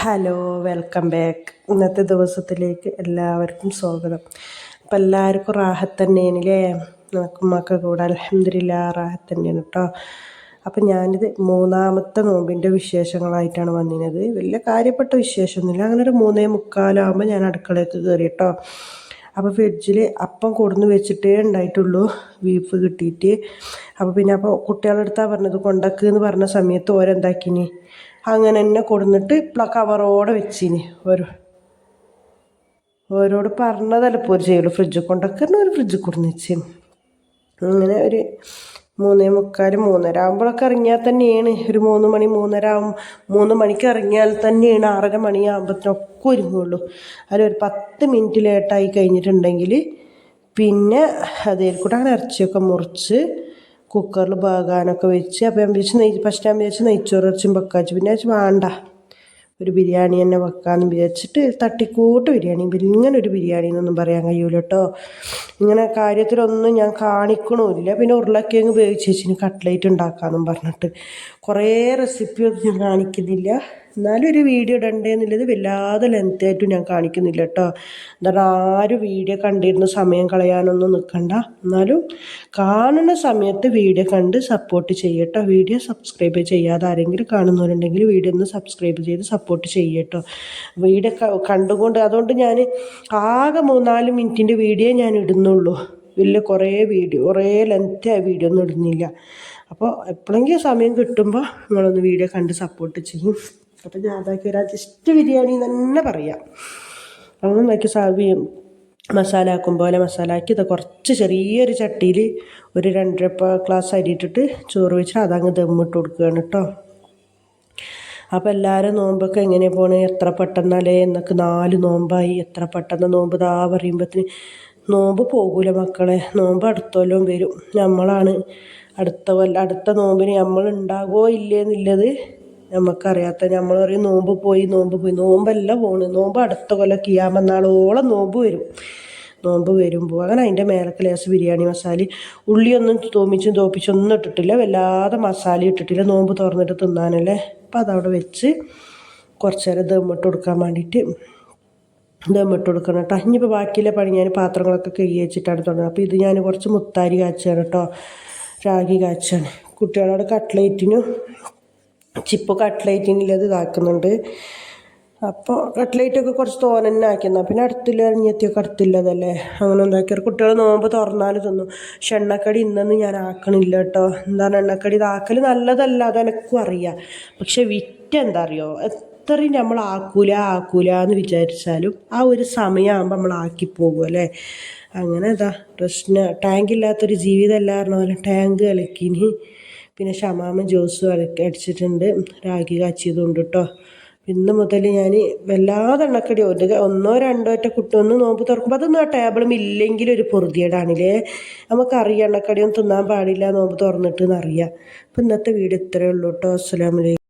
Hello, welcome back. ഇന്നത്തെ ദിവസത്തിലേക്ക് എല്ലാവർക്കും സ്വാഗതം. അപ്പം എല്ലാവർക്കും റാഹത്ത് തന്നെയാണല്ലേ? നമുക്കൊക്കെ കൂടെ അൽഹംദുലില്ലാ റാഹത്ത് തന്നെയാണ് കേട്ടോ. അപ്പം ഞാനിത് മൂന്നാമത്തെ നോമ്പിൻ്റെ വിശേഷങ്ങളായിട്ടാണ് വന്നിരുന്നത്. വലിയ കാര്യപ്പെട്ട വിശേഷമൊന്നുമില്ല. അങ്ങനെ ഒരു 3:45 ഞാൻ അടുക്കളയ്ക്ക് കയറി കേട്ടോ. അപ്പോൾ ഫ്രിഡ്ജിൽ അപ്പം കൊടുന്ന് വെച്ചിട്ടേ ഉണ്ടായിട്ടുള്ളൂ, ബീഫ് കിട്ടിയിട്ട്. അപ്പോൾ കുട്ടികളുടെ അടുത്താണ് പറഞ്ഞത് കൊണ്ടക്കെന്ന് പറഞ്ഞ സമയത്ത് ഓരെന്താക്കിനി അങ്ങനെ തന്നെ കൊടുന്നിട്ട് കവറോടെ വെച്ചിനി. ഓരോട് പറഞ്ഞതല്ല ഇപ്പോൾ ഒരു ചെയ്യുള്ളൂ, ഫ്രിഡ്ജിൽ കൊണ്ടൊക്കെ ഒരു ഫ്രിഡ്ജിൽ കൊടുന്ന് വെച്ച്. അങ്ങനെ ഒരു 3:45 3:30 ആകുമ്പോഴൊക്കെ ഇറങ്ങിയാൽ തന്നെയാണ് ഒരു 3 മണി 3 മണിക്ക് ഇറങ്ങിയാൽ തന്നെയാണ് 6:30 മണിയാകുമ്പോഴത്തേനൊക്കെ ഒരുങ്ങുള്ളൂ. അതിലൊരു 10 മിനിറ്റ് ലേറ്റായി കഴിഞ്ഞിട്ടുണ്ടെങ്കിൽ പിന്നെ അതേൽ കൂടെ അങ്ങനെ ഇറച്ചിയൊക്കെ മുറിച്ച് കുക്കറിൽ വേകാനൊക്കെ വെച്ച്. അപ്പോൾ ഞാൻ വിചാരിച്ച് നെയ്ച്ചോറ് ഇറച്ചും വെക്കാച്ചു. പിന്നെ വേണ്ട, ഒരു ബിരിയാണി തന്നെ വെക്കാമെന്ന് വിചാരിച്ചിട്ട് തട്ടിക്കൂട്ട് ബിരിയാണി. ഇങ്ങനെ ഒരു ബിരിയാണി എന്നൊന്നും പറയാൻ കഴിയൂല കേട്ടോ. ഇങ്ങനെ കാര്യത്തിലൊന്നും ഞാൻ കാണിക്കണമില്ല. പിന്നെ ഉരുളക്കിഴങ്ങ് വേവിച്ച് വെച്ചിന് കട്ട്ലേറ്റ് ഉണ്ടാക്കാമെന്നും പറഞ്ഞിട്ട് കുറേ റെസിപ്പിയൊന്നും ഞാൻ കാണിക്കുന്നില്ല. എന്നാലും ഒരു വീഡിയോ ഇടണ്ടേ എന്നുള്ളത് വല്ലാതെ ലെങ്തായിട്ടും ഞാൻ കാണിക്കുന്നില്ല കേട്ടോ. എന്താണ് ആരും വീഡിയോ കണ്ടിരുന്ന സമയം കളയാനൊന്നും നിൽക്കണ്ട. എന്നാലും കാണുന്ന സമയത്ത് വീഡിയോ കണ്ട് സപ്പോർട്ട് ചെയ്യട്ടോ. വീഡിയോ സബ്സ്ക്രൈബ് ചെയ്യാതെ ആരെങ്കിലും കാണുന്നവരുണ്ടെങ്കിൽ വീഡിയോ ഒന്ന് സബ്സ്ക്രൈബ് ചെയ്ത് സപ്പോർട്ട് ചെയ്യട്ടോ. വീഡിയോ കണ്ടുകൊണ്ട് അതുകൊണ്ട് ഞാൻ ആകെ 3-4 മിനിറ്റിൻ്റെ വീഡിയോ ഞാൻ ഇടുന്നുള്ളൂ. വലിയ കുറേ ലെങ്തായ വീഡിയോ ഒന്നും ഇടുന്നില്ല. അപ്പോൾ എപ്പോഴെങ്കിലും സമയം കിട്ടുമ്പോൾ നിങ്ങളൊന്ന് വീഡിയോ കണ്ട് സപ്പോർട്ട് ചെയ്യും. അപ്പം ഞാൻ അതാക്കി ഒരു ജസ്റ്റ് ബിരിയാണി തന്നെ പറയാം. അങ്ങനെ നോക്കി മസാല ആക്കും പോലെ മസാല ആക്കി ഇത് കുറച്ച് ചെറിയൊരു ചട്ടിയിൽ ഒരു 2.5 ഗ്ലാസ് അരി ഇട്ടിട്ട് ചോറ് വെച്ചിട്ട് അതങ്ങ് ദമ്മിട്ട് കൊടുക്കുകയാണ് കേട്ടോ. അപ്പോൾ എല്ലാവരും നോമ്പൊക്കെ എങ്ങനെ പോണേ, എത്ര പെട്ടെന്നല്ലേ എന്നൊക്കെ 4 നോമ്പായി, എത്ര പെട്ടെന്ന് നോമ്പ് ദാ പറയുമ്പോഴത്തേന് നോമ്പ് പോകൂല മക്കളെ. നോമ്പ് അടുത്തോലും വരും. നമ്മളാണ് അടുത്ത നോമ്പിന് നമ്മൾ ഉണ്ടാകുമോ ഇല്ലേ എന്നുള്ളത് നമുക്കറിയാത്ത. നമ്മൾ പറയും നോമ്പ് പോയി. നോമ്പല്ല പോണ്, നോമ്പ് അടുത്ത കൊല്ലം ഖിയാമത്ത് നാളോളം നോമ്പ് വരുമ്പോൾ അങ്ങനെ അതിൻ്റെ മേലക്ക് ലേസ് ബിരിയാണി മസാല ഉള്ളിയൊന്നും തോപ്പിച്ചൊന്നും ഇട്ടിട്ടില്ല, വല്ലാതെ മസാല ഇട്ടിട്ടില്ല. നോമ്പ് തുറന്നിട്ട് തിന്നാനല്ലേ. അപ്പം അതവിടെ വെച്ച് കുറച്ച് നേരം ദമ്മിട്ട് കൊടുക്കാൻ വേണ്ടിയിട്ട് ദമ്മിട്ട് കൊടുക്കണം കേട്ടോ. ഇനിയിപ്പോൾ ബാക്കിയുള്ള പണി ഞാൻ പാത്രങ്ങളൊക്കെ കഴുകി വെച്ചിട്ടാണ് തുടങ്ങുന്നത്. അപ്പോൾ ഇത് ഞാൻ കുറച്ച് മുത്താരി കാച്ചാണ് കേട്ടോ, രാഗി കാച്ചാണ്. കുട്ടികളോട് കട്ട്ലേറ്റിനുള്ളത് ഇതാക്കുന്നുണ്ട്. അപ്പോൾ കട്ട്ലേറ്റൊക്കെ കുറച്ച് തോനെ തന്നെ ആക്കിയെന്നാൽ പിന്നെ അരിഞ്ഞെത്തിയൊക്കെ അടുത്തില്ലതല്ലേ, അങ്ങനെ ഉണ്ടാക്കിയാൽ കുട്ടികൾ നോമ്പ് തുറന്നാൽ തിന്നും. പക്ഷെ എണ്ണക്കടി ഇന്നൊന്നും ഞാൻ ആക്കണില്ല കേട്ടോ. എന്താണ് എണ്ണക്കടി ഇതാക്കൽ നല്ലതല്ല, അതെനക്കും അറിയാം. പക്ഷെ എന്താ അറിയോ, എത്രയും നമ്മൾ ആക്കൂല എന്ന് വിചാരിച്ചാലും ആ ഒരു സമയമാകുമ്പോൾ നമ്മൾ ആക്കി പോകും അല്ലേ. അങ്ങനെ ടാങ്കില്ലാത്തൊരു ജീവിതമല്ല പറഞ്ഞ പോലെ ടാങ്ക് കലക്കിനി. പിന്നെ ഷമാമ ജ്യൂസ് അടിച്ചിട്ടുണ്ട്, രാഗി കാച്ചിയതുണ്ട് കേട്ടോ. ഇന്ന് മുതൽ ഞാൻ വല്ലാതെ എണ്ണക്കടി 1-2 കുട്ടിയൊന്ന് നോമ്പ് തുറക്കുമ്പോൾ അതൊന്നും ആ ടേബിളും ഇല്ലെങ്കിൽ ഒരു പൊറുതിയേടാണില്ലേ. നമുക്കറിയാം എണ്ണക്കടിയൊന്നും തിന്നാൻ പാടില്ല നോമ്പ് തുറന്നിട്ടെന്ന് അറിയാം. അപ്പം ഇന്നത്തെ വീഡിയോ ഇത്രയേ ഉള്ളൂ കേട്ടോ. അസ്സലാമു അലൈക്കും.